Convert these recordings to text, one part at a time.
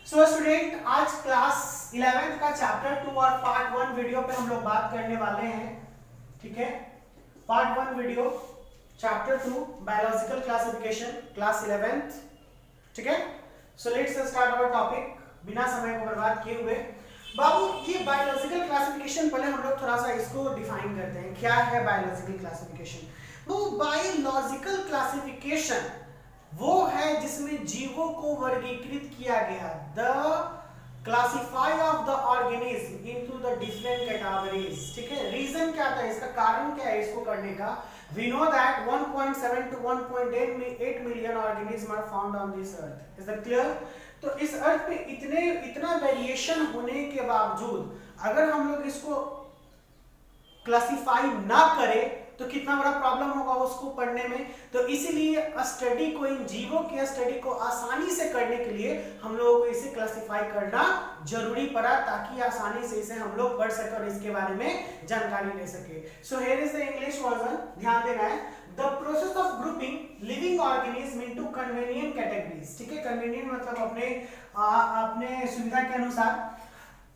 So student, आज class 11th का chapter 2 और पार्ट 1 वीडियो पे हम लोग बात करने वाले हैं। ठीक है, part 1 video chapter 2 biological classification class 11th। ठीक है, so let's start our topic बिना समय को बर्बाद किए हुए। बाबू, ये बायोलॉजिकल क्लासिफिकेशन पहले हम लोग थोड़ा सा इसको डिफाइन करते हैं। क्या है बायोलॉजिकल क्लासिफिकेशन? वो बायोलॉजिकल क्लासिफिकेशन वो है जिसमें जीवों को वर्गीकृत किया गया, the classify of the organism into the different categories. ठीक है, रीजन क्या था, इसका कारण क्या है इसको करने का? We know that 1.7 to 1.8 million organism are found on this earth. Is that clear? तो इस अर्थ पे इतना वेरिएशन होने के बावजूद अगर हम लोग इसको क्लासिफाई ना करें तो कितना बड़ा प्रॉब्लम होगा उसको पढ़ने में। तो इसीलिए स्टडी को, इन जीवों की स्टडी को आसानी से करने के लिए हम लोगों को इसे क्लासिफाई करना जरूरी पड़ा, ताकि आसानी से इसे हम लोग पढ़ सके और इसके बारे में जानकारी ले सके। So here is the English version, ध्यान देना है। The process of grouping living organism into convenient categories. ठीक है, कन्वीनियंट मतलब अपने सुविधा के अनुसार।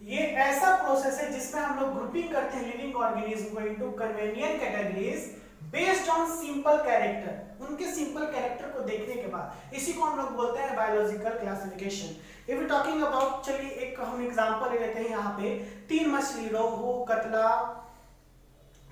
ये ऐसा प्रोसेस है जिसमें हम लोग ग्रुपिंग करते हैं लिविंग ऑर्गेनिज्म को into convenient categories based on simple character. उनके सिंपल कैरेक्टर को देखने के बाद इसी को हम लोग बोलते हैं biological classification. If we talking about, चलिए एक हम एग्जांपल ले लेते हैं। यहाँ पे 3 मछली, रोहू, कतला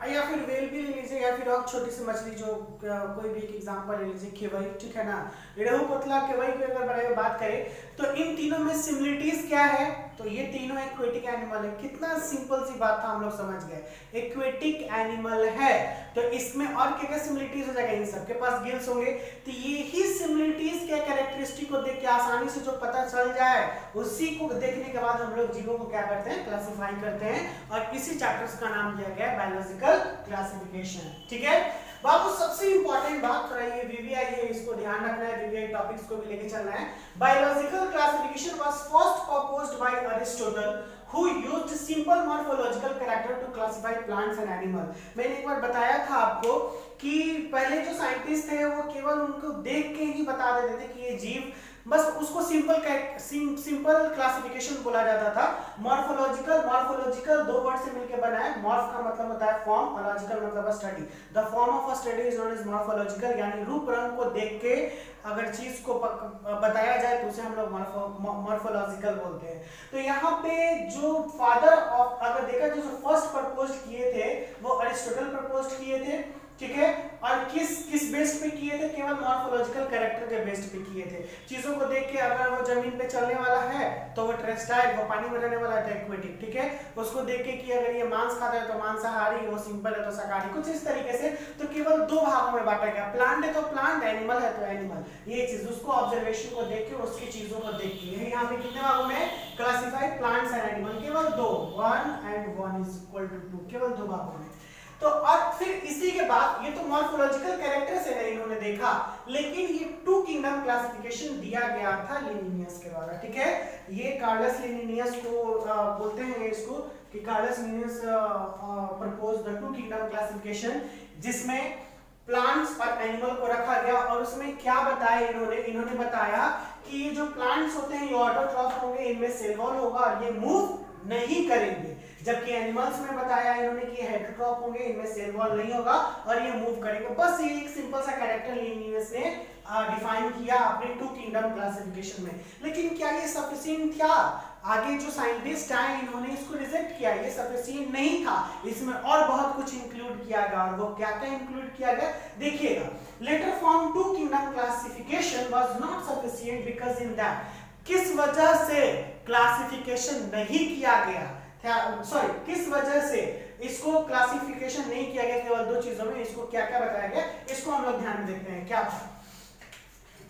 या फिर वेल भी ले लीजिए, या फिर और छोटी सी मछली जो कोई भी एक एग्जांपल ले लीजिए, खेवई। ठीक है ना, रेहू, कतला, खेवई की अगर बात करें तो इन तीनों में सिमिलरिटीज क्या है? तो ये तीनों एक्वेटिक एनिमल है। कितना सिंपल सी बात था, हम लोग समझ गए, एक्वेटिक एनिमल है। तो इसमें और क्या क्या सिमिलरिटीज हो जाएगा? इन सबके पास गिल्स होंगे, तो यही सिमिलरिटीज के कैरेक्टरिस्टिक को देख के आसानी से जो पता चल जाए, उसी को देखने के बाद हम लोग जीवों को क्या करते हैं? क्लासिफाई करते हैं। और इसी चैप्टर का नाम दिया गया है बायोलॉजिकल क्लासिफिकेशन। ठीक है बाबू, सबसे इंपॉर्टेंट बात थोड़ा ये वीवीआई है, इसको ध्यान रखना है, वीवीआई टॉपिक्स को भी लेके चलना है। Biological classification was first proposed by Aristotle who used simple morphological character to classify plants and animal। मैंने एक बार बताया था आपको कि पहले जो साइंटिस्ट थे वो केवल उनको देख के ही बता देते थे कि ये जीव, बस उसको सिंपल क्लासिफिकेशन बोला जाता था। मॉर्फोलॉजिकल दो वर्ड से मिलकर बना है। मॉर्फ का मतलब होता है फॉर्म और लॉजिकल मतलब study. The form of a study is known as morphological, यानी रूप रंग को देख के अगर चीज को बताया जाए तो उसे हम लोग मॉर्फोलॉजिकल बोलते हैं। तो यहाँ पे जो फादर ऑफ, अगर देखा जो फर्स्ट प्रपोज किए थे वो अरिस्टोटल प्रपोज किए थे। ठीक है, और किस बेस्ड पे किए थे? केवल मॉर्फोलॉजिकल कैरेक्टर के बेस्ड पे किए थे। चीजों को देख के अगर वो जमीन पे चलने वाला है तो वो टेरेस्ट्राइल, वो पानी में रहने वाला है तो एक्वेटिक। ठीक है, उसको देख के कि अगर ये मांस खाता है तो मांसाहारी, वो सिंपल है तो शाकाहारी, कुछ इस तरीके से। तो केवल 2 भागों में बांटा गया, प्लांट है तो प्लांट, एनिमल है तो एनिमल। ये चीज उसको ऑब्जर्वेशन को देख के, उसकी चीजों को देख के। यहाँ पे कितने भागों में क्लासिफाइड प्लांट्स एंड एनिमल? केवल 2, 1 and 1 is equal to 2, केवल 2 भागों में। तो और फिर इसी के बाद ये तो मॉर्फोलॉजिकल कैरेक्टर से नहीं इन्होंने देखा, लेकिन ये 2 किंगडम क्लासिफिकेशन दिया गया था लिनियस के द्वारा। ठीक है, ये कार्लस लिनियस को बोलते हैं इसको कि Carolus Linnaeus propose the 2 kingdom classification, जिसमें प्लांट्स और एनिमल को रखा गया। और उसमें क्या बताया इन्होंने बताया कि ये जो प्लांट्स होते हैं ये ऑटोट्रॉफ होंगे, इनमें सेल वॉल होगा और ये मूव नहीं करेंगे। जबकि एनिमल्स में बताया इन्होंने कि हेटेरोट्रॉफ होंगे, इनमें सेल वॉल नहीं होगा और ये मूव करेंगे। बस ये एक सिंपल सा कैरेक्टर लिनियस ने डिफाइन किया अपने 2 किंगडम क्लासिफिकेशन में। लेकिन क्या ये सफिशिएंट था? आगे जो साइंटिस्ट आए इन्होंने इसको रिजेक्ट किया, ये सफिशिएंट नहीं था, इसमें और बहुत कुछ इंक्लूड किया गया। और वो क्या क्या इंक्लूड किया गया देखिएगा। Later form 2 kingdom classification was not sufficient because in that, किस वजह से क्लासिफिकेशन नहीं किया गया, किस वजह से इसको क्लासिफिकेशन नहीं किया गया? केवल 2 चीजों में। इसको क्या क्या बताया गया, इसको हम लोग ध्यान में देखते हैं। क्या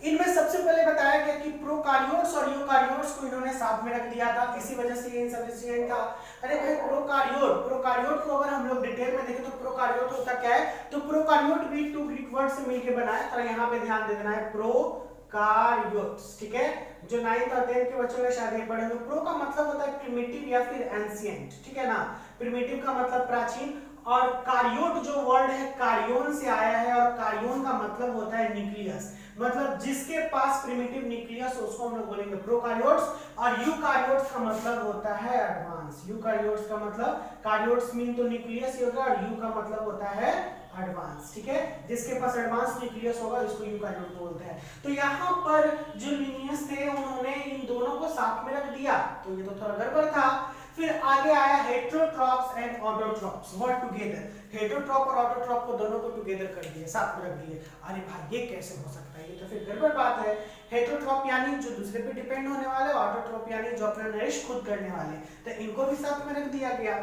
इनमें सबसे पहले बताया गया कि प्रोकारियोट्स और यूकारियोट्स को इन्होंने साथ में रख दिया था, इसी वजह से ये इनसफिशिएंट था। अरे भाई, प्रोकारियोट को अगर हम लोग डिटेल में देखें तो प्रोकारियोट होता क्या है? तो प्रोकारियोट भी 2 ग्रीक वर्ड से मिलकर बना है। तो यहाँ पे ध्यान दे देना है, प्रोकारियोट्स। ठीक है, जो 9th और 10th के बच्चों ने शायद पढ़ेंगे। प्रो का मतलब होता है प्रिमिटिव या फिर एंशिएंट। ठीक है ना, प्रिमिटिव का मतलब प्राचीन और कार्योट जो वर्ड है कार्योन से आया है और कार्योन का मतलब होता है न्यूक्लियस, मतलब जिसके पास प्रिमिटिव न्यूक्लियस उसको हम लोग बोलेंगे प्रोकार्योट्स। और यूकार्योट्स का मतलब होता है एडवांस। यूकार्योट्स का मतलब कार्योट्स मीन तो न्यूक्लियस ही होगा और यू का मतलब होता है एडवांस, ठीक है। जिसके पास एडवांस न्यूक्लियस होगा इसको यूकार्योट बोलते हैं। तो यहाँ पर जो लिनियस थे उन्होंने इन दोनों को साथ में रख दिया, तो ये तो थोड़ा गड़बड़ था। फिर आगे आया heterotrophs and autotrophs word together. Heterotroph और ऑटोट्रॉप को दोनों को टुगेदर कर दिए, साथ में रख दिए। अरे भाई ये कैसे हो सकता है, ये तो फिर गड़बड़ बात है। हेटेरोट्रॉप यानी जो दूसरे पे डिपेंड होने वाले, ऑटोट्रॉप यानी जो अपना नरिश खुद करने वाले, तो इनको भी साथ में रख दिया गया।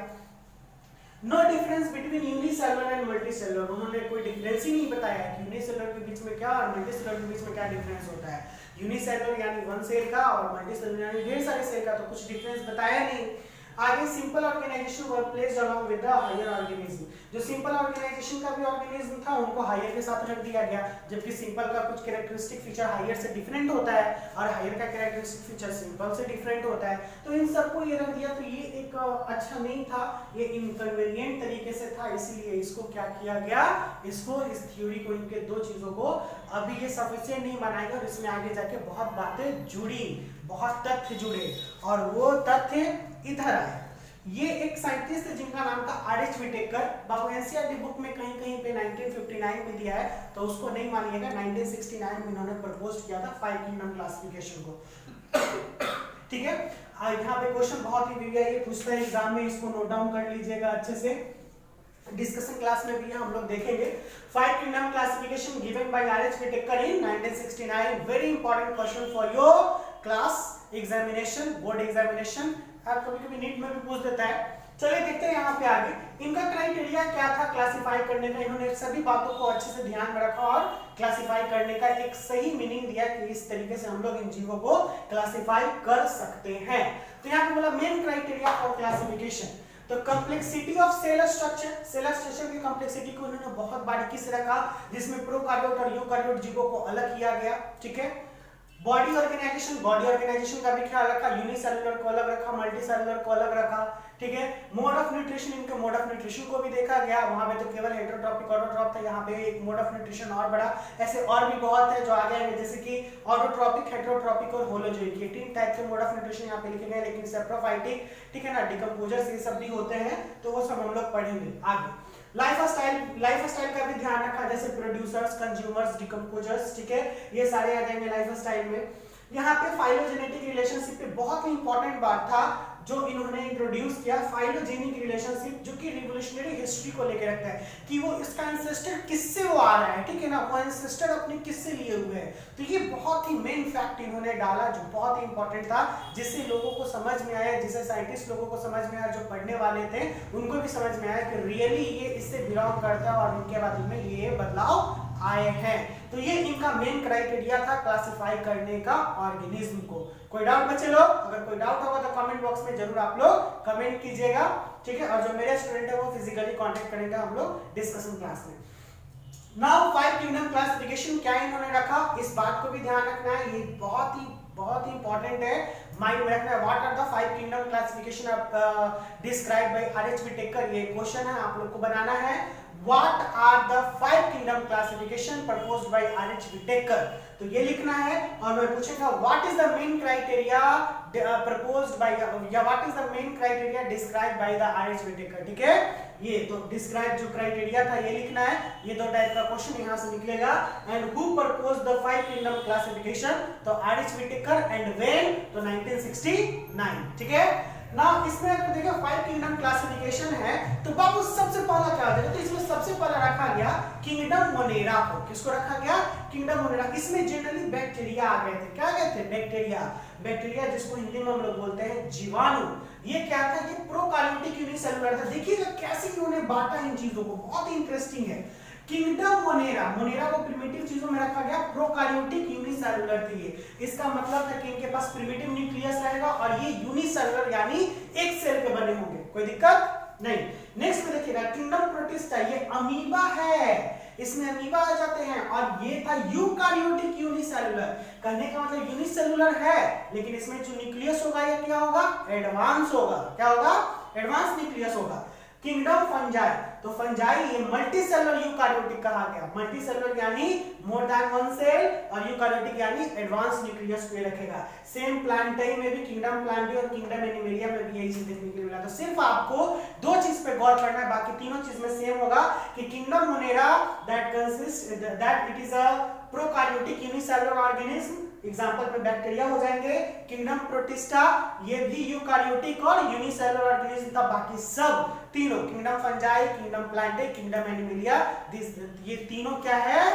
No difference between unicellular and multicellular, उन्होंने कोई डिफरेंस ही नहीं बताया कि यूनिसेलुलर के बीच में क्या और मल्टीसेलुलर के बीच में क्या डिफरेंस होता है। यूनिसेलुलर यानी वन सेल का और मल्टीसेलुलर यानी ढेर सारे सेल का, तो कुछ डिफरेंस बताया नहीं। आगे simple organisation were placed along with the higher organism, जो सिंपल ऑर्गेनाइजेशन का भी ऑर्गेनिज्म था उनको हायर के साथ रख दिया गया, जबकि सिंपल का कुछ कैरेक्टरिस्टिक फीचर हायर से डिफरेंट होता है और हायर का कैरेक्टरिस्टिक फीचर सिंपल से डिफरेंट होता है, तो इन सबको ये रख दिया। तो ये एक अच्छा नहीं था, ये इनकन्वीनियंट तरीके से था, इसीलिए इसको क्या किया गया, इसको इस थ्योरी को, इनके दो चीजों को अभी ये सफिशिएंट नहीं बनाएगा और इसमें आगे जाके बहुत बातें जुड़ी, बहुत तथ्य जुड़े और वो तथ्य इधर आए। ये एक साइंटिस्ट है जिनका नाम था आर.एच. विटेकर। बाबू एनसीईआरटी बुक में कहीं कहीं पे 1959 में दिया है, तो उसको नहीं मानिएगा। 1969 में इन्होंने प्रपोज किया था 5 किंगडम क्लासिफिकेशन को, ठीक है। यहाँ पे क्वेश्चन बहुत ही विविध है, ये पूछता है एग्जाम में, इसको नोट डाउन कर लीजिएगा अच्छे से, डिस्कशन क्लास में भी हम लोग देखेंगे। 5 kingdom classification given by R H. Whittaker in 1969, very important question for your class examination, board examination, कभी-कभी नीट में भी पूछ देता है। चलिए देखते हैं यहाँ पे आगे इनका क्राइटेरिया क्या था क्लासिफाई करने का। इन्होंने सभी बातों को अच्छे से ध्यान में रखा और क्लासिफाई करने का एक सही मीनिंग दिया कि इस तरीके से हम लोग इन जीवों को क्लासिफाई कर सकते हैं। तो यहाँ पे बोला मेन क्राइटेरिया फॉर क्लासिफिकेशन, तो complexity of cell structure, cell structure की कॉम्प्लेक्सिटी को इन्होंने बहुत बारीकी से रखा, जिसमें प्रोकार्योट और यूकार्योट जीवों को अलग किया गया, ठीक है। बॉडी ऑर्गेनाइजेशन, बॉडी ऑर्गेनाइजेशन का भी ख्याल रखा, यूनिसेलुलर को अलग रखा, मल्टीसेलुलर को अलग रखा, ठीक है। मोड ऑफ न्यूट्रिशन, इनके मोड ऑफ न्यूट्रिशन को भी देखा गया, वहां पे तो केवल हेटेरोट्रॉपिक ऑटोट्रॉप था, यहाँ पे एक मोड ऑफ न्यूट्रिशन और बढ़ा। ऐसे और भी बहुत है जो आ गए, जैसे कि ऑटोट्रॉपिक, हेटेरोट्रॉपिक और होलोजोइक, ये 3 टाइप के मोड ऑफ न्यूट्रिशन यहाँ पे लिखे गए, लेकिन सेप्रोफाइटिक, ठीक है ना, डिकम्पोजर्स, ये सब भी होते हैं, तो वो सब हम लोग पढ़ेंगे आगे। लाइफ स्टाइल का भी ध्यान रखा, जैसे प्रोड्यूसर्स, कंज्यूमर्स, डिकम्पोजर्स, ठीक है, ये सारे आ जाएंगे लाइफ स्टाइल में। यहाँ पे फाइलोजेनेटिक रिलेशनशिप पे बहुत ही इंपॉर्टेंट बात था जो इन्होंने इंट्रोड्यूस किया, फाइलोजेनिक रिलेशनशिप, जो कि रिवोल्यूशनरी हिस्ट्री को लेकर रखता है कि वो इसका एंसेस्टर किससे वो आ रहा है, ठीक है ना, वो एंसेस्टर अपने किससे लिए हुए हैं। तो ये बहुत ही मेन फैक्ट इन्होंने डाला जो बहुत ही इंपॉर्टेंट था, जिससे लोगों को समझ में आया, जिससे साइंटिस्ट लोगों को समझ में आया, जो पढ़ने वाले थे उनको भी समझ में आया कि रियली ये इससे बिलोंग करता है और इनके बाद में ये बदलाव आए हैं। तो ये इनका मेन क्राइटेरिया था क्लासिफाई करने का ऑर्गेनिज्म को। कोई डाउट बच्चे लोग? अगर कोई डाउट होगा तो कमेंट बॉक्स में जरूर आप लोग कमेंट कीजिएगा, ठीक है। और जो मेरे स्टूडेंट है वो फिजिकली कांटेक्ट करेंगे हम लोग डिस्कशन क्लास में। नाउ 5 किंगडम क्लासिफिकेशन क्या इन्होंने रखा, इस बात को भी ध्यान रखना है, ये बहुत ही इंपॉर्टेंट है, माइंड में रखना है। What are the 5 kingdom classification described by R H. Whittaker, ये क्वेश्चन है आप लोग को बनाना है। What are the 5 kingdom classification proposed by R.H. Whittaker? तो ये लिखना है और मैं पूछूंगा what is the main criteria proposed by या what is the main criteria described by the R.H. Whittaker, ठीक है। ये तो डिस्क्राइब जो क्राइटेरिया था ये लिखना है, ये 2 टाइप का क्वेश्चन यहाँ से निकलेगा। And who proposed the 5 kingdom classification, तो आर.एच. विटेकर, एंड व्हेन, तो 1969, ठीक है ना। इसमें अगर देखो 5 किंगडम क्लासिफिकेशन है तो बाबू सबसे पहला क्या हो, तो इसमें सबसे पहला रखा गया किंगडम मोनेरा को। किसको रखा गया? Kingdom Monera. इसमें जनरली बैक्टीरिया आ गए थे, क्या गए थे? बैक्टीरिया, जिसको हिंदी में हम लोग बोलते हैं जीवाणु। ये क्या था? ये प्रोकार्योटिक यूनिसेलुलर था। देखिएगा कैसे इन्होंने बांटा इन चीजों को, बहुत ही इंटरेस्टिंग है। किंगडम मोनेरा को प्रिमिटिव चीजों में रखा गया, प्रोकार्योटिक यूनिसेलुलर थी ये। इसका मतलब था कि इनके पास प्रिमिटिव न्यूक्लियस रहेगा और ये यूनिसेलुलर यानी एक सेल के बने होंगे, कोई दिक्कत नहीं। नेक्स्ट में देखिएगा किंगडम प्रोटिस्टा, ये अमीबा है, इसमें अमीबा आ जाते हैं। और ये था यूकार्योटिक यूनिसेलुलर, कहने का मतलब यूनिसेलुलर है लेकिन इसमें जो न्यूक्लियस होगा ये क्या होगा? एडवांस होगा। क्या होगा? एडवांस न्यूक्लियस होगा। किंगडम फंजाई, तो फंजाई ये मल्टी सेलुलर यूकारियोटिक कहा गया। मल्टी सेलुलर यानी मोर देन वन सेल, और यूकारियोटिक यानी एडवांस न्यूक्लियस को रखेगा। सेम प्लांटाई में भी, किंगडम प्लांटी और किंगडम एनिमेलिया में भी यही चीज देखने के लिए मिला। तो सिर्फ आपको दो चीज पे गौर करना है, बाकी तीनों चीज में सेम होगा कि kingdom Monera that consist that it is a prokaryotic unicellular organism, example पे बैक्टीरिया हो जाएंगे। किंगडम प्रोटिस्टा ये भी यूकारियोटिक और यूनिसेलुलर ऑर्गेनिज्म था। बाकी सब तीनों kingdom fungi, kingdom Plantae, kingdom animalia, ये तीनों क्या है?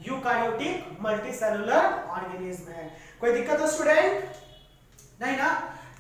यूकारियोटिक मल्टीसेलुलर ऑर्गेनिज्म है। कोई दिक्कत हो स्टूडेंट? नहीं ना?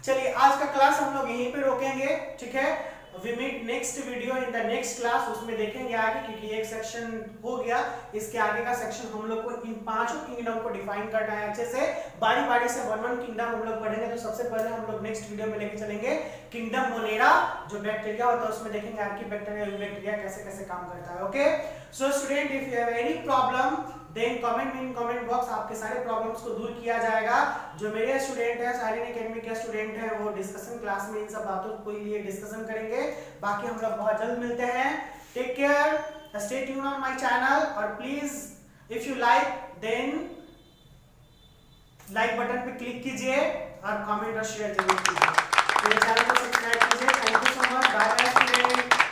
चलिए आज का क्लास हम लोग यहीं पे रोकेंगे, ठीक है? We meet next video in the next class, उसमें देखेंगे आगे, क्योंकि एक सेक्शन हो गया, इसके आगे का सेक्शन हम लोग को इन पांचों किंगडम को डिफाइन करना है अच्छे से। बारी बारी से वन वन किंगडम हम लोग पढ़ेंगे। तो सबसे पहले हम लोग नेक्स्ट वीडियो में लेके चलेंगे किंगडम मोनेरा, जो बैक्टीरिया होता है उसमें देखेंगे आपकी बैक्टीरिया कैसे कैसे काम करता है। Okay, so student if you have any problem then comment in comment box, आपके सारे प्रॉब्लम्स को दूर किया जाएगा। जो मेरे स्टूडेंट हैं, साइलेंट एकेडमी के स्टूडेंट हैं, वो डिस्कशन क्लास में इन सब बातों को लिए डिस्कशन करेंगे। बाकी हम लोग बहुत जल्द मिलते हैं। Take care, stay tuned on my channel, और please if you like then like button पे क्लिक कीजिए और कमेंट और शेयर जरूर कीजिए। मेरे चैनल को सब्सक्राइब कीजिए। Thank you so much, bye bye student.